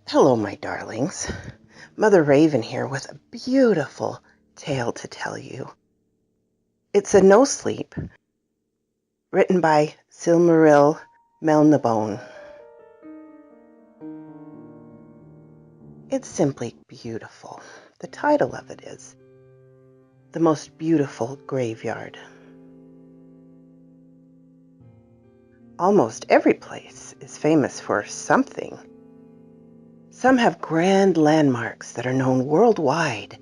Hello, my darlings. Mother Raven here with a beautiful tale to tell you. It's a no-sleep, written by Cylromil Melnibone. It's simply beautiful. The title of it is The Most Beautiful Graveyard. Almost every place is famous for something. Some have grand landmarks that are known worldwide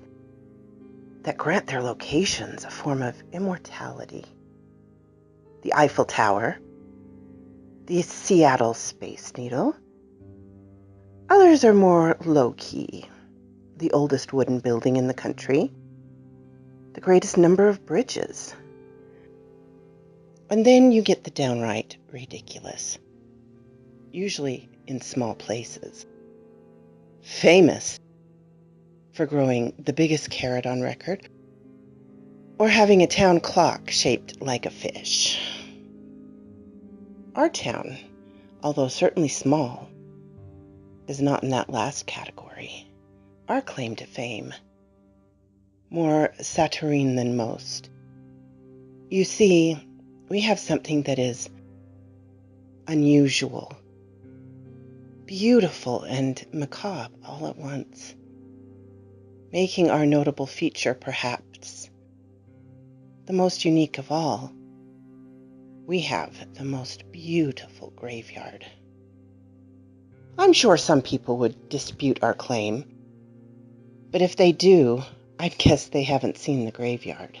that grant their locations a form of immortality. The Eiffel Tower, the Seattle Space Needle. Others are more low-key. The oldest wooden building in the country, the greatest number of bridges. And then you get the downright ridiculous, usually in small places. Famous for growing the biggest carrot on record, or having a town clock shaped like a fish. Our town, although certainly small, is not in that last category. Our claim to fame, more saturnine than most. You see, we have something that is unusual, beautiful, and macabre all at once, making our notable feature perhaps the most unique of all. We have the most beautiful graveyard. I'm sure some people would dispute our claim, but if they do, I'd guess they haven't seen the graveyard.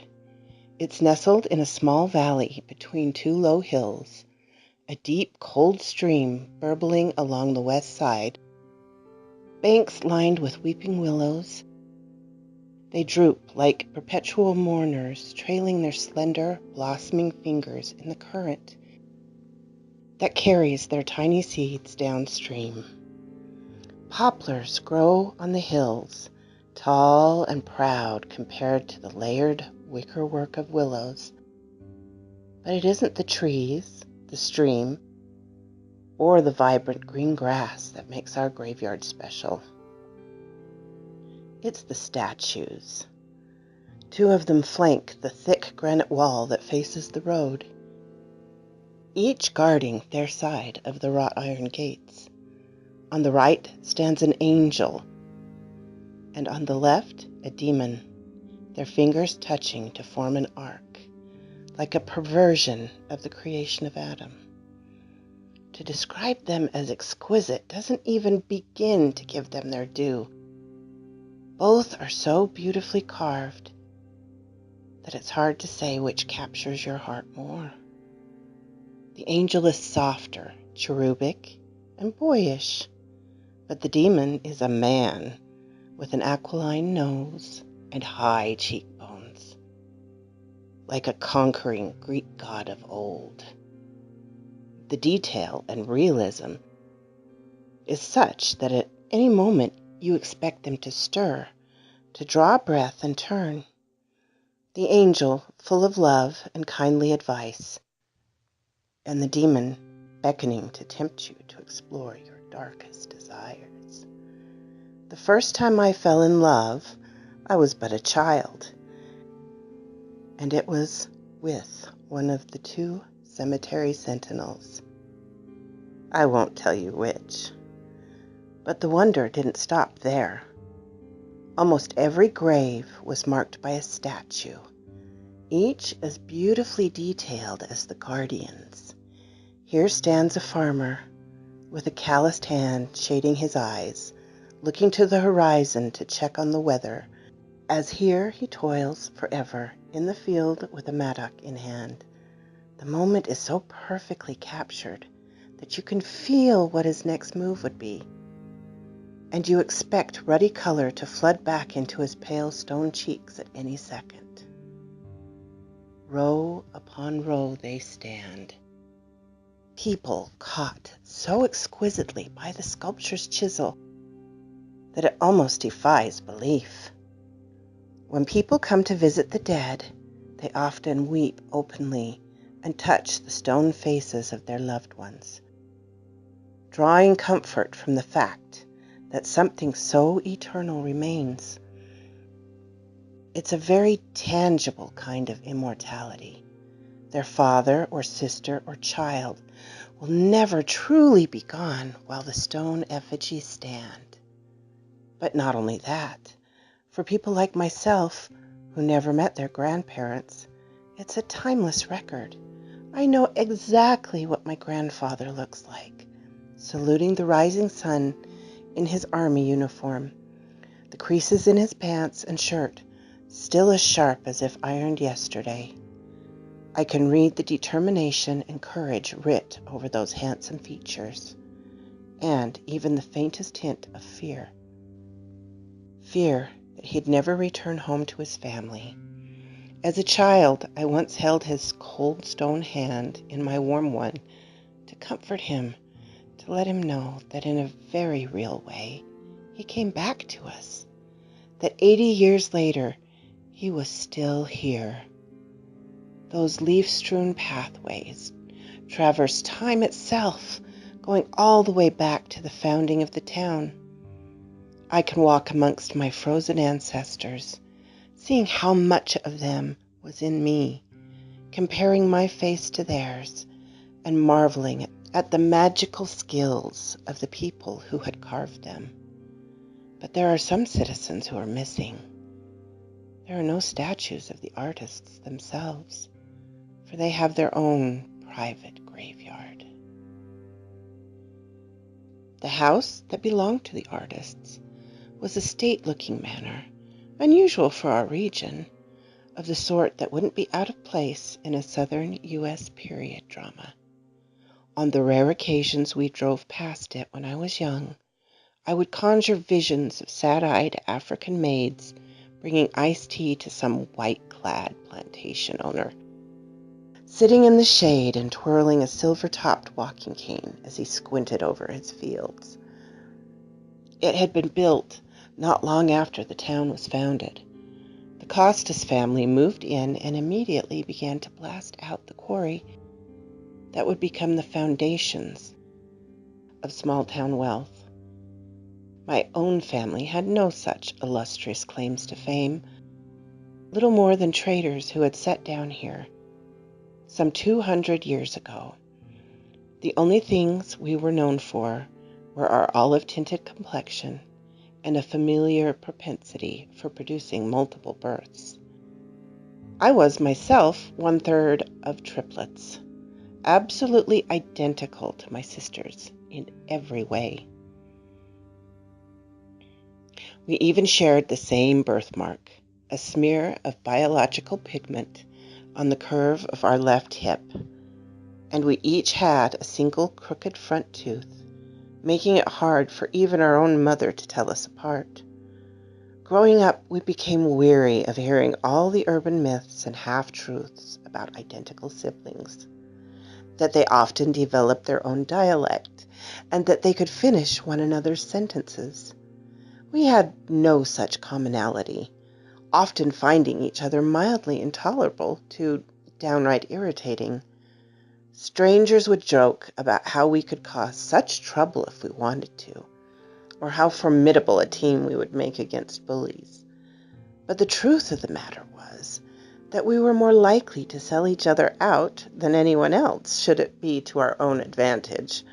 It's nestled in a small valley between two low hills, a deep, cold stream burbling along the west side, banks lined with weeping willows. They droop like perpetual mourners, trailing their slender, blossoming fingers in the current that carries their tiny seeds downstream. Poplars grow on the hills, tall and proud compared to the layered wickerwork of willows. But it isn't the trees, the stream, or the vibrant green grass that makes our graveyard special. It's the statues. Two of them flank the thick granite wall that faces the road, each guarding their side of the wrought iron gates. On the right stands an angel, and on the left a demon, their fingers touching to form an arc, like a perversion of the creation of Adam. To describe them as exquisite doesn't even begin to give them their due. Both are so beautifully carved that it's hard to say which captures your heart more. The angel is softer, cherubic, and boyish, but the demon is a man with an aquiline nose and high cheekbones, like a conquering Greek god of old. The detail and realism is such that at any moment you expect them to stir, to draw breath and turn. The angel full of love and kindly advice, and the demon beckoning to tempt you to explore your darkest desires. The first time I fell in love, I was but a child, and it was with one of the two cemetery sentinels. I won't tell you which. But the wonder didn't stop there. Almost every grave was marked by a statue, each as beautifully detailed as the guardians. Here stands a farmer, with a calloused hand shading his eyes, looking to the horizon to check on the weather, as here he toils forever in the field with a mattock in hand. The moment is so perfectly captured that you can feel what his next move would be, and you expect ruddy color to flood back into his pale stone cheeks at any second. Row upon row they stand, people caught so exquisitely by the sculptor's chisel that it almost defies belief. When people come to visit the dead, they often weep openly and touch the stone faces of their loved ones, drawing comfort from the fact that something so eternal remains. It's a very tangible kind of immortality. Their father or sister or child will never truly be gone while the stone effigies stand. But not only that, for people like myself who never met their grandparents, it's a timeless record. I know exactly what my grandfather looks like, saluting the rising sun in his army uniform, the creases in his pants and shirt still as sharp as if ironed yesterday. I can read the determination and courage writ over those handsome features, and even the faintest hint of fear. Fear that he'd never return home to his family. As a child, I once held his cold stone hand in my warm one to comfort him, to let him know that in a very real way, he came back to us, that 80 years later, he was still here. Those leaf-strewn pathways traverse time itself, going all the way back to the founding of the town. I can walk amongst my frozen ancestors, seeing how much of them was in me, comparing my face to theirs, and marveling at the magical skills of the people who had carved them. But there are some citizens who are missing. There are no statues of the artists themselves, for they have their own private graveyard. The house that belonged to the artists was a state-looking manor, unusual for our region, of the sort that wouldn't be out of place in a southern U.S. period drama. On the rare occasions we drove past it when I was young, I would conjure visions of sad-eyed African maids bringing iced tea to some white-clad plantation owner, sitting in the shade and twirling a silver-topped walking cane as he squinted over his fields. It had been built not long after the town was founded. The Costas family moved in and immediately began to blast out the quarry that would become the foundations of small-town wealth. My own family had no such illustrious claims to fame, little more than traders who had set down here some 200 years ago. The only things we were known for were our olive-tinted complexion and a familiar propensity for producing multiple births. I was myself 1/3 of triplets, absolutely identical to my sisters in every way. We even shared the same birthmark, a smear of biological pigment on the curve of our left hip, and we each had a single crooked front tooth, making it hard for even our own mother to tell us apart. Growing up, we became weary of hearing all the urban myths and half-truths about identical siblings, that they often developed their own dialect, and that they could finish one another's sentences. We had no such commonality, often finding each other mildly intolerable to downright irritating. Strangers would joke about how we could cause such trouble if we wanted to, or how formidable a team we would make against bullies. But the truth of the matter was that we were more likely to sell each other out than anyone else, should it be to our own advantage.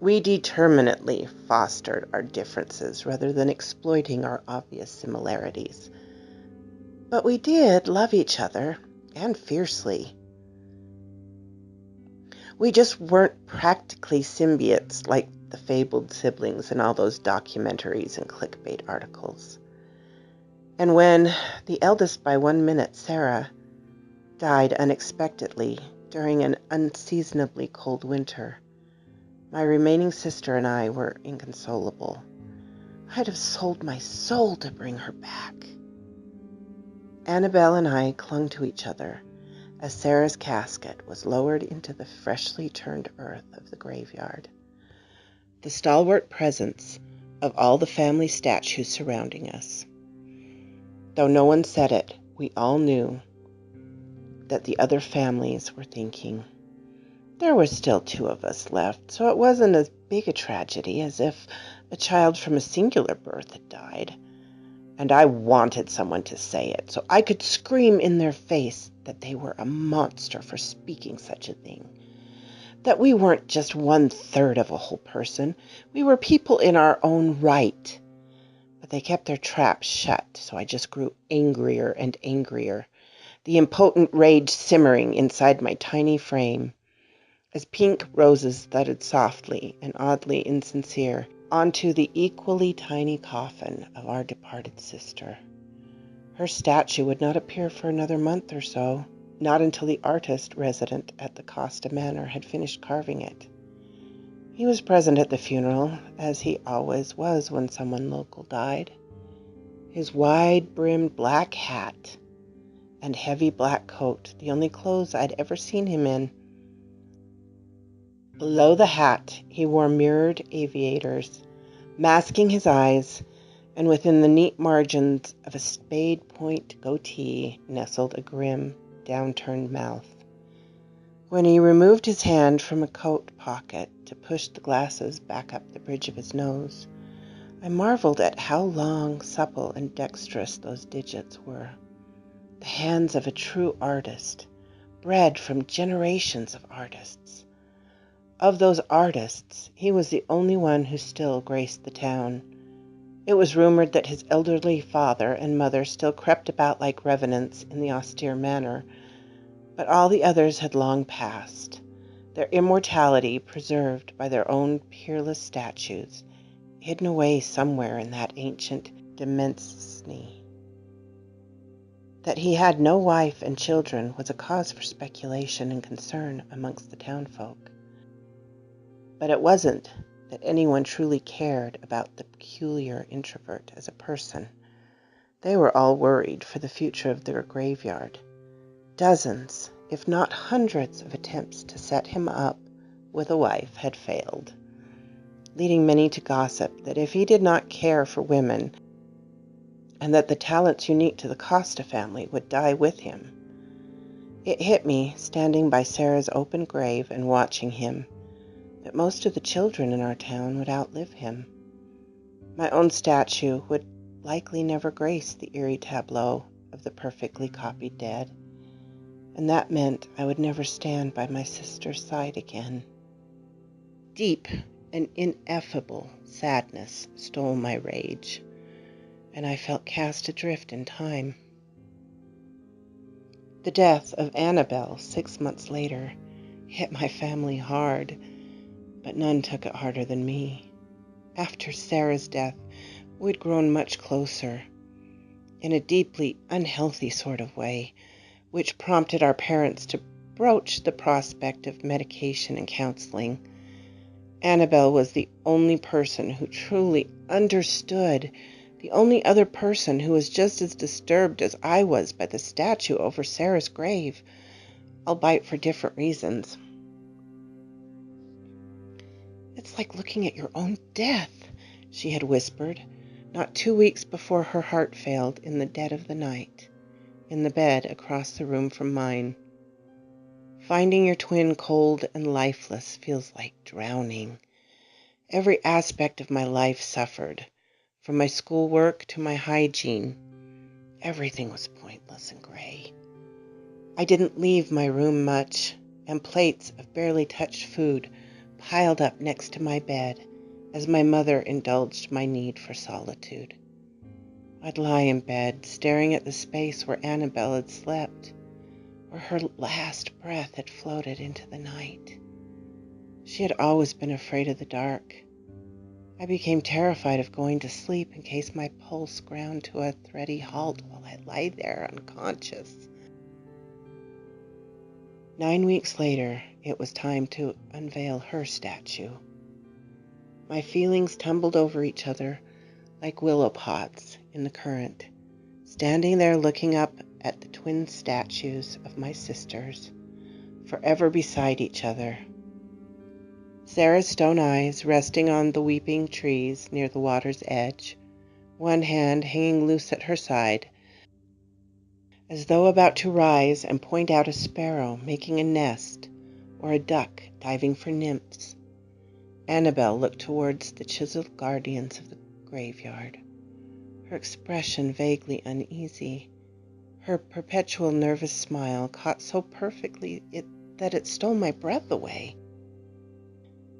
We determinedly fostered our differences rather than exploiting our obvious similarities. But we did love each other, and fiercely. We just weren't practically symbiotes like the fabled siblings in all those documentaries and clickbait articles. And when the eldest by 1 minute, Sarah, died unexpectedly during an unseasonably cold winter, my remaining sister and I were inconsolable. I'd have sold my soul to bring her back. Annabelle and I clung to each other as Sarah's casket was lowered into the freshly turned earth of the graveyard. The stalwart presence of all the family statues surrounding us. Though no one said it, we all knew that the other families were thinking, There were still 2 of us left, so it wasn't as big a tragedy as if a child from a singular birth had died. And I wanted someone to say it, so I could scream in their face that they were a monster for speaking such a thing. That we weren't just 1/3 of a whole person. We were people in our own right. But they kept their traps shut, so I just grew angrier and angrier, the impotent rage simmering inside my tiny frame, as pink roses thudded softly and oddly insincere onto the equally tiny coffin of our departed sister. Her statue would not appear for another month or so, not until the artist resident at the Costa Manor had finished carving it. He was present at the funeral, as he always was when someone local died. His wide-brimmed black hat and heavy black coat, the only clothes I'd ever seen him in. Below the hat, he wore mirrored aviators, masking his eyes, and within the neat margins of a spade-point goatee nestled a grim, downturned mouth. When he removed his hand from a coat pocket to push the glasses back up the bridge of his nose, I marveled at how long, supple, and dexterous those digits were. The hands of a true artist, bred from generations of artists. Of those artists, he was the only one who still graced the town. It was rumored that his elderly father and mother still crept about like revenants in the austere manor, but all the others had long passed, their immortality preserved by their own peerless statues, hidden away somewhere in that ancient demesne. That he had no wife and children was a cause for speculation and concern amongst the townfolk. But it wasn't that anyone truly cared about the peculiar introvert as a person. They were all worried for the future of their graveyard. Dozens, if not hundreds, of attempts to set him up with a wife had failed, leading many to gossip that if he did not care for women, and that the talents unique to the Costa family would die with him. It hit me, standing by Sarah's open grave and watching him, that most of the children in our town would outlive him. My own statue would likely never grace the eerie tableau of the perfectly copied dead, and that meant I would never stand by my sister's side again. Deep and ineffable sadness stole my rage, and I felt cast adrift in time. The death of Annabelle 6 months later hit my family hard, but none took it harder than me. After Sarah's death, we'd grown much closer, in a deeply unhealthy sort of way, which prompted our parents to broach the prospect of medication and counseling. Annabelle was the only person who truly understood, the only other person who was just as disturbed as I was by the statue over Sarah's grave, albeit for different reasons. "It's like looking at your own death," she had whispered, not 2 weeks before her heart failed in the dead of the night, in the bed across the room from mine. Finding your twin cold and lifeless feels like drowning. Every aspect of my life suffered, from my schoolwork to my hygiene. Everything was pointless and gray. I didn't leave my room much, and plates of barely touched food piled up next to my bed as my mother indulged my need for solitude. I'd lie in bed, staring at the space where Annabelle had slept, where her last breath had floated into the night. She had always been afraid of the dark. I became terrified of going to sleep in case my pulse ground to a thready halt while I lay there unconscious. 9 weeks later, it was time to unveil her statue. My feelings tumbled over each other like willow pots in the current, standing there looking up at the twin statues of my sisters, forever beside each other. Sarah's stone eyes resting on the weeping trees near the water's edge, one hand hanging loose at her side, as though about to rise and point out a sparrow making a nest or a duck diving for nymphs. Annabel looked towards the chiseled guardians of the graveyard, her expression vaguely uneasy, her perpetual nervous smile caught so perfectly that it stole my breath away.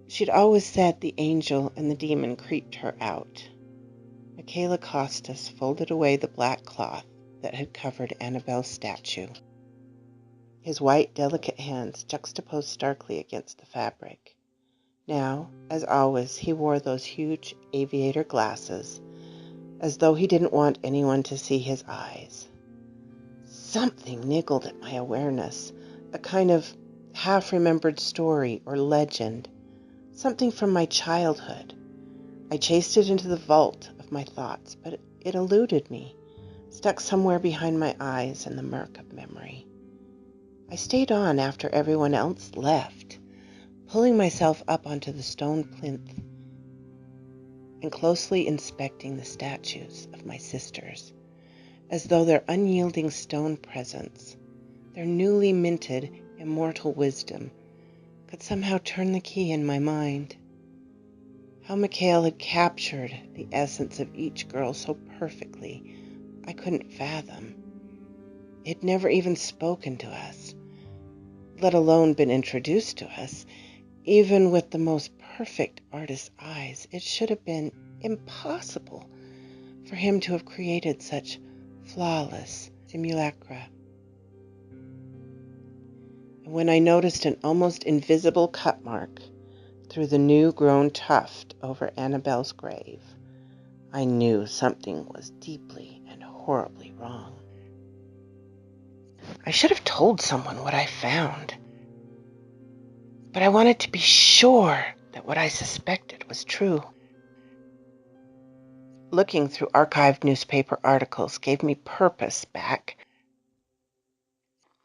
She'd always said the angel and the demon creeped her out. Michaela Costas folded away the black cloth that had covered Annabel's statue. His white, delicate hands juxtaposed starkly against the fabric. Now, as always, he wore those huge aviator glasses, as though he didn't want anyone to see his eyes. Something niggled at my awareness, a kind of half-remembered story or legend, something from my childhood. I chased it into the vault of my thoughts, but it eluded me, stuck somewhere behind my eyes in the murk of memory. I stayed on after everyone else left, pulling myself up onto the stone plinth and closely inspecting the statues of my sisters, as though their unyielding stone presence, their newly minted immortal wisdom, could somehow turn the key in my mind. How Mikhail had captured the essence of each girl so perfectly, I couldn't fathom. He'd never even spoken to us, let alone been introduced to us. Even with the most perfect artist's eyes, it should have been impossible for him to have created such flawless simulacra. And when I noticed an almost invisible cut mark through the new-grown tuft over Annabel's grave, I knew something was deeply and horribly wrong. I should have told someone what I found, but I wanted to be sure that what I suspected was true. Looking through archived newspaper articles gave me purpose back,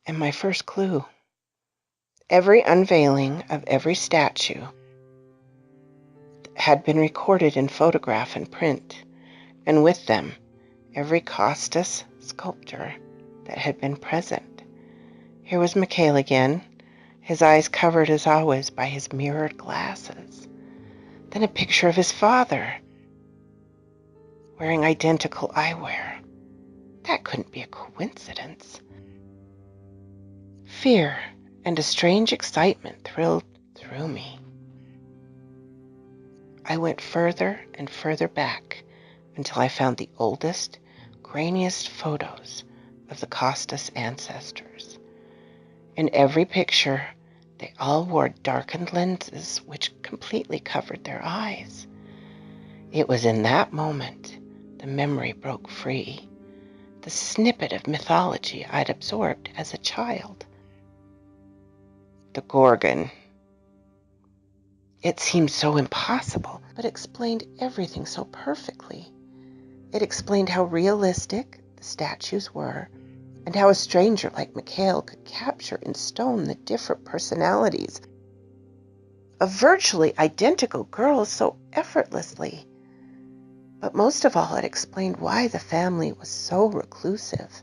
and my first clue. Every unveiling of every statue had been recorded in photograph and print, and with them, every Costas sculptor that had been present. Here was Mikhail again, his eyes covered as always by his mirrored glasses. Then a picture of his father, wearing identical eyewear. That couldn't be a coincidence. Fear and a strange excitement thrilled through me. I went further and further back until I found the oldest, grainiest photos of the Costas ancestors. In every picture, they all wore darkened lenses which completely covered their eyes. It was in that moment the memory broke free, the snippet of mythology I'd absorbed as a child. The Gorgon. It seemed so impossible, but explained everything so perfectly. It explained how realistic the statues were, and how a stranger like Mikhail could capture in stone the different personalities of virtually identical girls so effortlessly. But most of all, it explained why the family was so reclusive,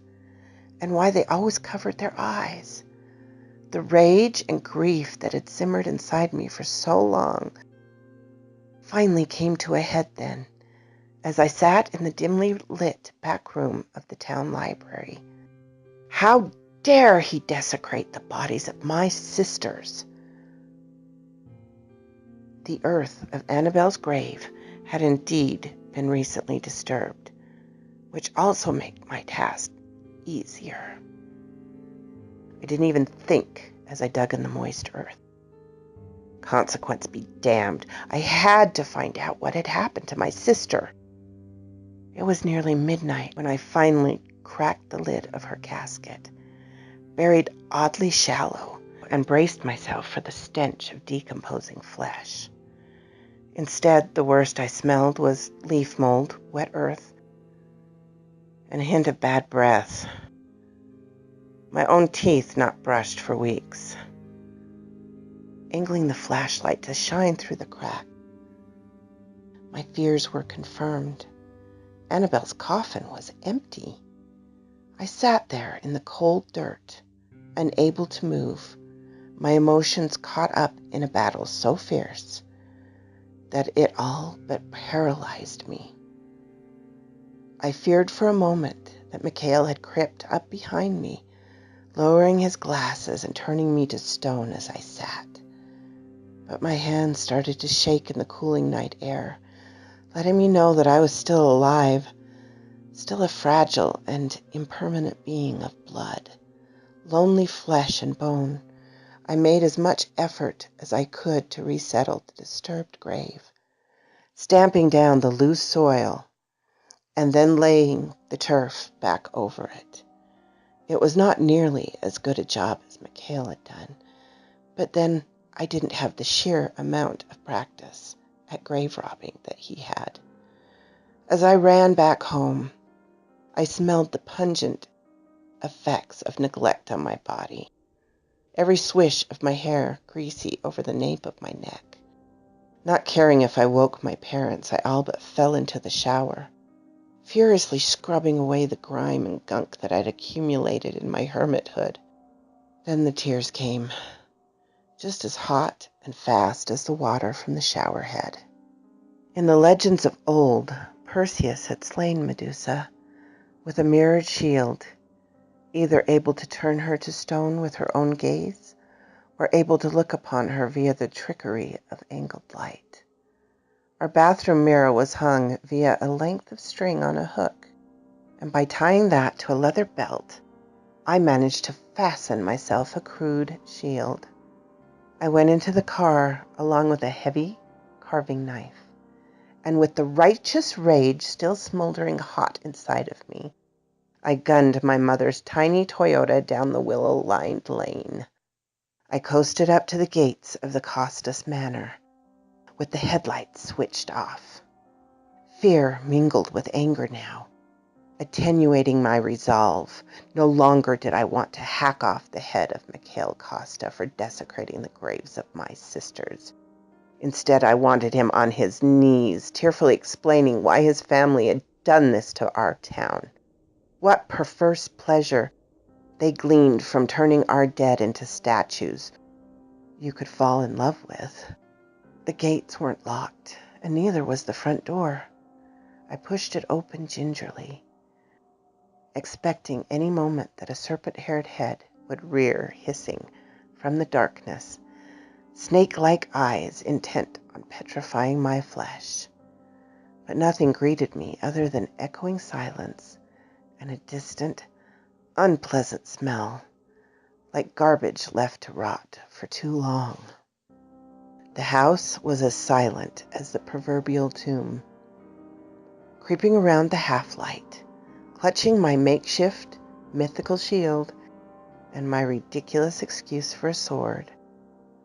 and why they always covered their eyes. The rage and grief that had simmered inside me for so long finally came to a head then, as I sat in the dimly lit back room of the town library. How dare he desecrate the bodies of my sisters? The earth of Annabel's grave had indeed been recently disturbed, which also made my task easier. I didn't even think as I dug in the moist earth. Consequence be damned. I had to find out what had happened to my sister. It was nearly midnight when I finally cracked the lid of her casket, buried oddly shallow, and braced myself for the stench of decomposing flesh. Instead, the worst I smelled was leaf mold, wet earth, and a hint of bad breath. My own teeth not brushed for weeks. Angling the flashlight to shine through the crack, my fears were confirmed. Annabel's coffin was empty. I sat there in the cold dirt, unable to move, my emotions caught up in a battle so fierce that it all but paralyzed me. I feared for a moment that MacHale had crept up behind me, lowering his glasses and turning me to stone as I sat. But my hands started to shake in the cooling night air, letting me know that I was still alive, still a fragile and impermanent being of blood, lonely flesh and bone. I made as much effort as I could to resettle the disturbed grave, stamping down the loose soil and then laying the turf back over it. It was not nearly as good a job as MacHale had done, but then I didn't have the sheer amount of practice at grave robbing that he had. As I ran back home, I smelled the pungent effects of neglect on my body. Every swish of my hair greasy over the nape of my neck. Not caring if I woke my parents, I all but fell into the shower, furiously scrubbing away the grime and gunk that I'd accumulated in my hermithood. Then the tears came, just as hot and fast as the water from the shower head. In the legends of old, Perseus had slain Medusa with a mirrored shield, either able to turn her to stone with her own gaze, or able to look upon her via the trickery of angled light. Our bathroom mirror was hung via a length of string on a hook, and by tying that to a leather belt, I managed to fasten myself a crude shield. I went into the car along with a heavy carving knife, and with the righteous rage still smoldering hot inside of me, I gunned my mother's tiny Toyota down the willow-lined lane. I coasted up to the gates of the Costas Manor, with the headlights switched off. Fear mingled with anger now, attenuating my resolve. No longer did I want to hack off the head of MacHale Costa for desecrating the graves of my sisters. Instead, I wanted him on his knees, tearfully explaining why his family had done this to our town. What perverse pleasure they gleaned from turning our dead into statues you could fall in love with. The gates weren't locked, and neither was the front door. I pushed it open gingerly, expecting any moment that a serpent-haired head would rear hissing from the darkness, snake-like eyes intent on petrifying my flesh. But nothing greeted me other than echoing silence and a distant, unpleasant smell, like garbage left to rot for too long. The house was as silent as the proverbial tomb. Creeping around the half-light, clutching my makeshift mythical shield and my ridiculous excuse for a sword,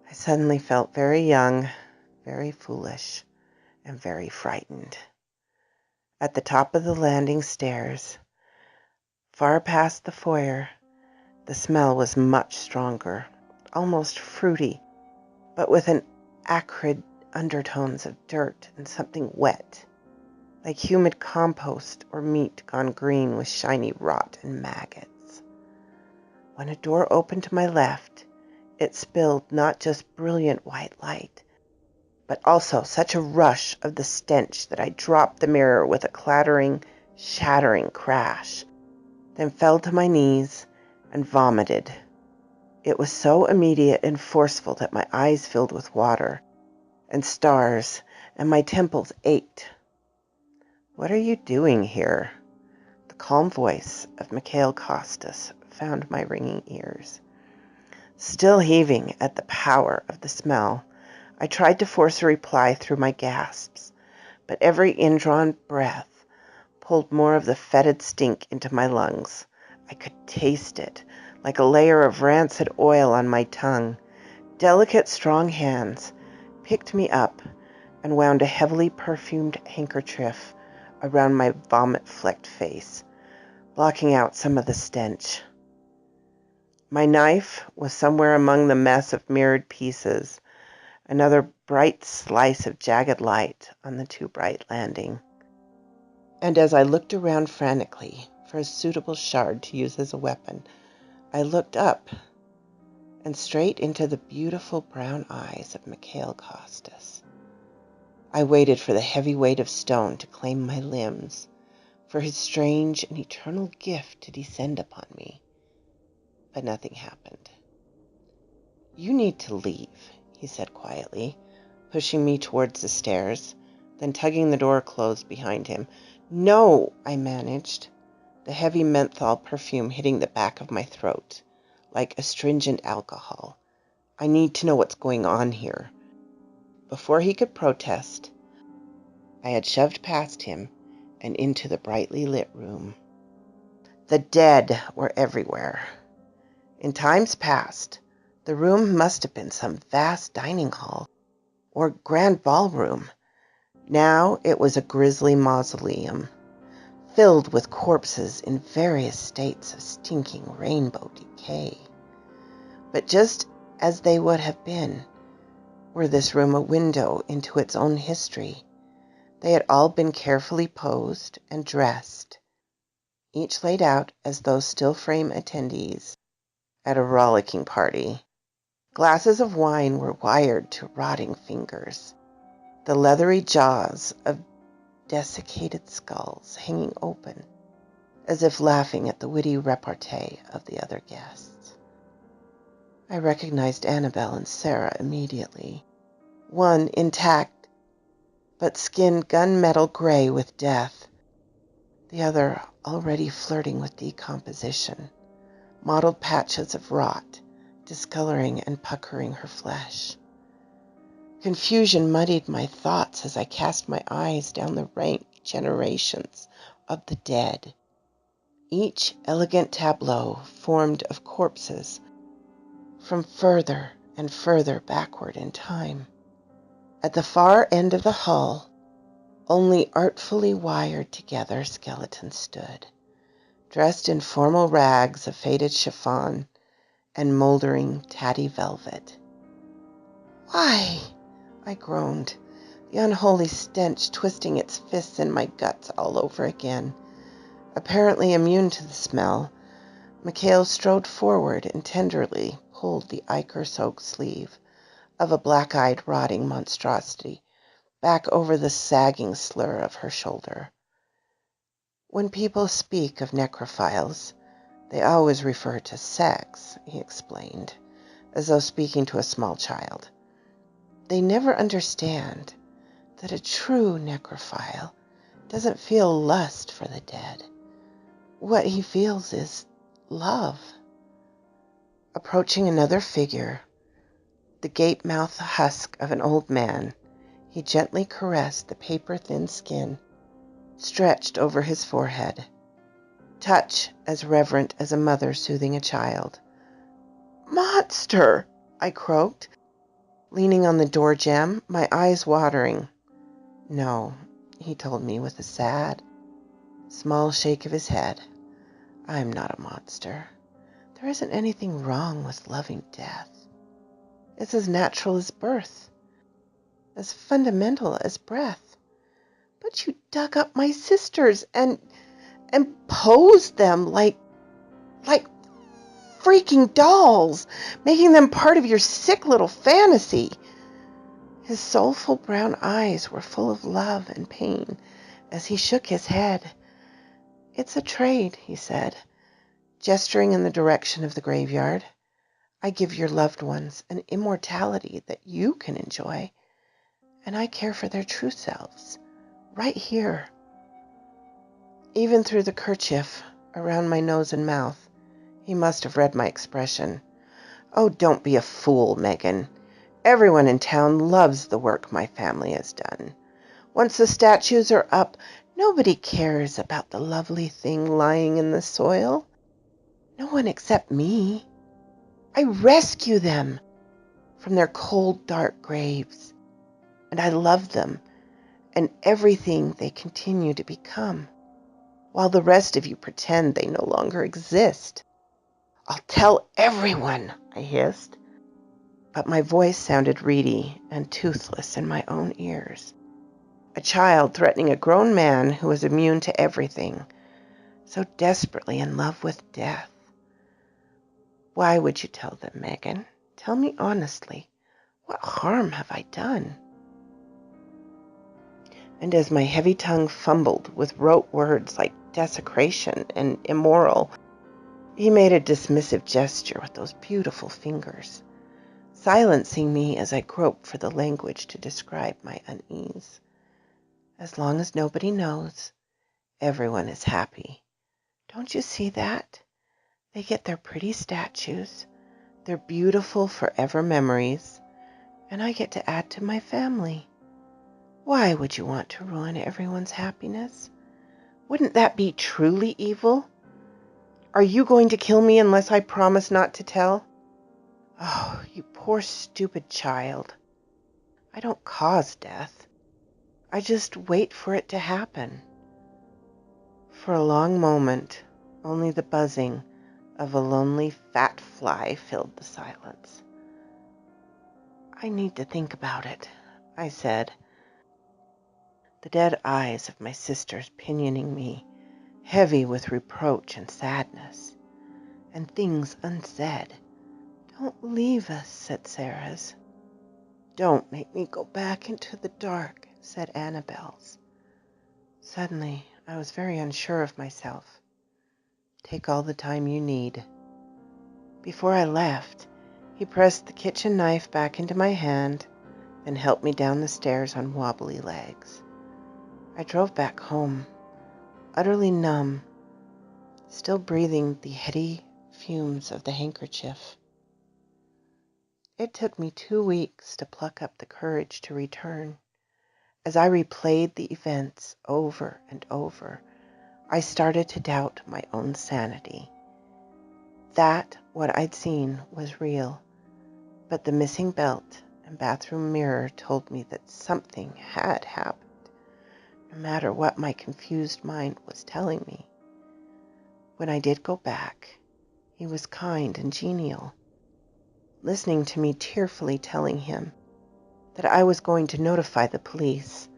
I suddenly felt very young, very foolish, and very frightened. At the top of the landing stairs, far past the foyer, the smell was much stronger, almost fruity, but with an acrid undertones of dirt and something wet, like humid compost or meat gone green with shiny rot and maggots. When a door opened to my left, it spilled not just brilliant white light, but also such a rush of the stench that I dropped the mirror with a clattering, shattering crash, then fell to my knees and vomited. It was so immediate and forceful that my eyes filled with water and stars, and my temples ached. "What are you doing here?" The calm voice of MacHale Costas found my ringing ears. Still heaving at the power of the smell, I tried to force a reply through my gasps, but every indrawn breath pulled more of the fetid stink into my lungs. I could taste it, like a layer of rancid oil on my tongue. Delicate, strong hands picked me up and wound a heavily perfumed handkerchief around my vomit-flecked face, blocking out some of the stench. My knife was somewhere among the mess of mirrored pieces, another bright slice of jagged light on the too bright landing. And as I looked around frantically for a suitable shard to use as a weapon, I looked up and straight into the beautiful brown eyes of Mikhail Costas. I waited for the heavy weight of stone to claim my limbs, for his strange and eternal gift to descend upon me. But nothing happened. "You need to leave," he said quietly, pushing me towards the stairs, then tugging the door closed behind him. "No," I managed, the heavy menthol perfume hitting the back of my throat like astringent alcohol. "I need to know what's going on here." Before he could protest, I had shoved past him and into the brightly lit room. The dead were everywhere. In times past, the room must have been some vast dining hall or grand ballroom. Now it was a grisly mausoleum, filled with corpses in various states of stinking rainbow decay. But just as they would have been, were this room a window into its own history, they had all been carefully posed and dressed, each laid out as though still-frame attendees at a rollicking party. Glasses of wine were wired to rotting fingers, the leathery jaws of desiccated skulls hanging open, as if laughing at the witty repartee of the other guests. I recognized Annabelle and Sarah immediately, one intact, but skin gunmetal gray with death, the other already flirting with decomposition, mottled patches of rot discoloring and puckering her flesh. Confusion muddied my thoughts as I cast my eyes down the rank generations of the dead, each elegant tableau formed of corpses from further and further backward in time. At the far end of the hall, only artfully wired together skeletons stood, dressed in formal rags of faded chiffon and moldering tatty velvet. "Why?" I groaned, the unholy stench twisting its fists in my guts all over again. Apparently immune to the smell, Mikhail strode forward and tenderly pulled the ichor-soaked sleeve of a black-eyed, rotting monstrosity back over the sagging slur of her shoulder. "When people speak of necrophiles, they always refer to sex," he explained, as though speaking to a small child. "They never understand that a true necrophile doesn't feel lust for the dead. What he feels is love." Approaching another figure, the gape-mouthed husk of an old man, he gently caressed the paper-thin skin stretched over his forehead, touch as reverent as a mother soothing a child. "Monster!" I croaked, leaning on the door jamb, my eyes watering. "No," he told me with a sad, small shake of his head. "I'm not a monster. There isn't anything wrong with loving death. It's as natural as birth, as fundamental as breath. But you dug up my sisters and posed them like freaking dolls, making them part of your sick little fantasy." His soulful brown eyes were full of love and pain as he shook his head. "It's a trade," he said, gesturing in the direction of the graveyard. "I give your loved ones an immortality that you can enjoy, and I care for their true selves, right here." Even through the kerchief around my nose and mouth, he must have read my expression. "Oh, don't be a fool, Megan. Everyone in town loves the work my family has done. Once the statues are up, nobody cares about the lovely thing lying in the soil. No one except me. I rescue them from their cold, dark graves, and I love them and everything they continue to become, while the rest of you pretend they no longer exist. I'll tell everyone," I hissed, but my voice sounded reedy and toothless in my own ears. A child threatening a grown man who was immune to everything, so desperately in love with death. "Why would you tell them, Megan?" Tell me honestly, what harm have I done?" And as my heavy tongue fumbled with rote words like desecration and immoral, he made a dismissive gesture with those beautiful fingers, silencing me as I groped for the language to describe my unease. "As long as nobody knows, everyone is happy. Don't you see that? They get their pretty statues, their beautiful forever memories, and I get to add to my family. Why would you want to ruin everyone's happiness? Wouldn't that be truly evil? Are you going to kill me unless I promise not to tell? Oh, you poor stupid child. I don't cause death. I just wait for it to happen." For a long moment, only the buzzing of a lonely fat fly filled the silence. "I need to think about it," I said, the dead eyes of my sisters pinioning me, heavy with reproach and sadness, and things unsaid. "Don't leave us," said Sarah's. "Don't make me go back into the dark," said Annabelle's. Suddenly, I was very unsure of myself. "Take all the time you need." Before I left, he pressed the kitchen knife back into my hand, then helped me down the stairs on wobbly legs. I drove back home, utterly numb, still breathing the heady fumes of the handkerchief. It took me 2 weeks to pluck up the courage to return. As I replayed the events over and over, I started to doubt my own sanity. That what I'd seen was real, but the missing belt and bathroom mirror told me that something had happened, no matter what my confused mind was telling me. When I did go back, he was kind and genial, listening to me tearfully telling him that I was going to notify the police,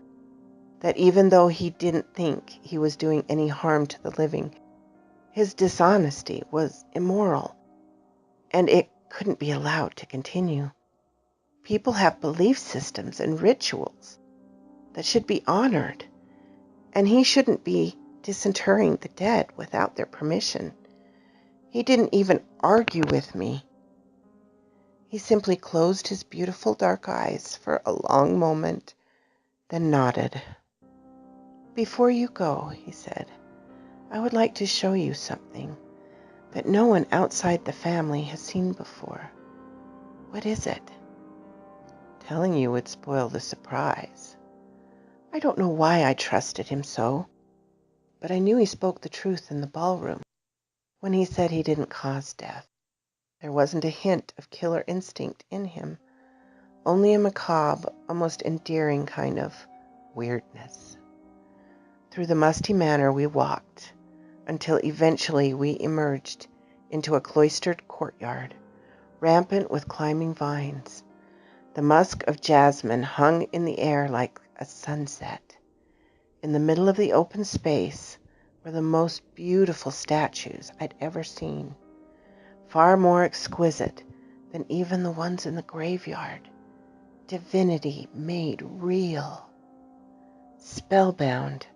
that even though he didn't think he was doing any harm to the living, his dishonesty was immoral, and it couldn't be allowed to continue. People have belief systems and rituals that should be honored, and he shouldn't be disinterring the dead without their permission. He didn't even argue with me. He simply closed his beautiful dark eyes for a long moment, then nodded. "Before you go," he said, "I would like to show you something that no one outside the family has seen before." "What is it?" "Telling you would spoil the surprise." I don't know why I trusted him so, but I knew he spoke the truth in the ballroom when he said he didn't cause death. There wasn't a hint of killer instinct in him, only a macabre, almost endearing kind of weirdness. Through the musty manor we walked, until eventually we emerged into a cloistered courtyard, rampant with climbing vines. The musk of jasmine hung in the air like a sunset. In the middle of the open space were the most beautiful statues I'd ever seen, far more exquisite than even the ones in the graveyard. Divinity made real. Spellbound,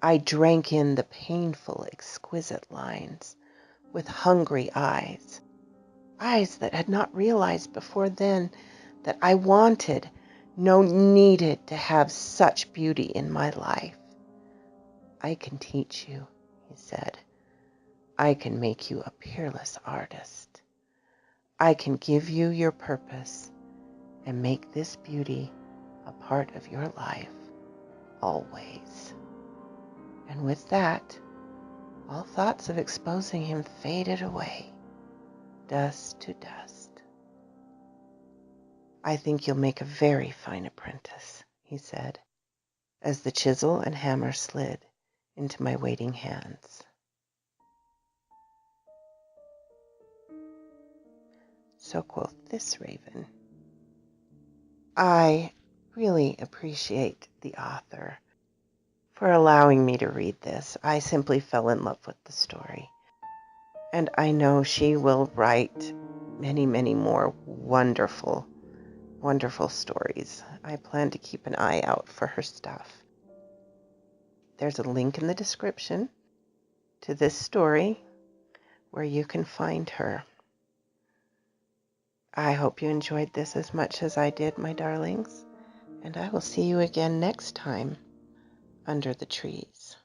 I drank in the painful, exquisite lines with hungry eyes that had not realized before then that I wanted, no, needed to have such beauty in my life. "I can teach you," he said. "I can make you a peerless artist. I can give you your purpose and make this beauty a part of your life, always." And with that, all thoughts of exposing him faded away, dust to dust. "I think you'll make a very fine apprentice," he said, as the chisel and hammer slid into my waiting hands. So quoth this raven. I really appreciate the author for allowing me to read this. I simply fell in love with the story, and I know she will write many, many more wonderful, wonderful stories. I plan to keep an eye out for her stuff. There's a link in the description to this story where you can find her. I hope you enjoyed this as much as I did, my darlings, and I will see you again next time under the trees.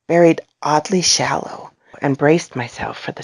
Buried oddly shallow and braced myself for the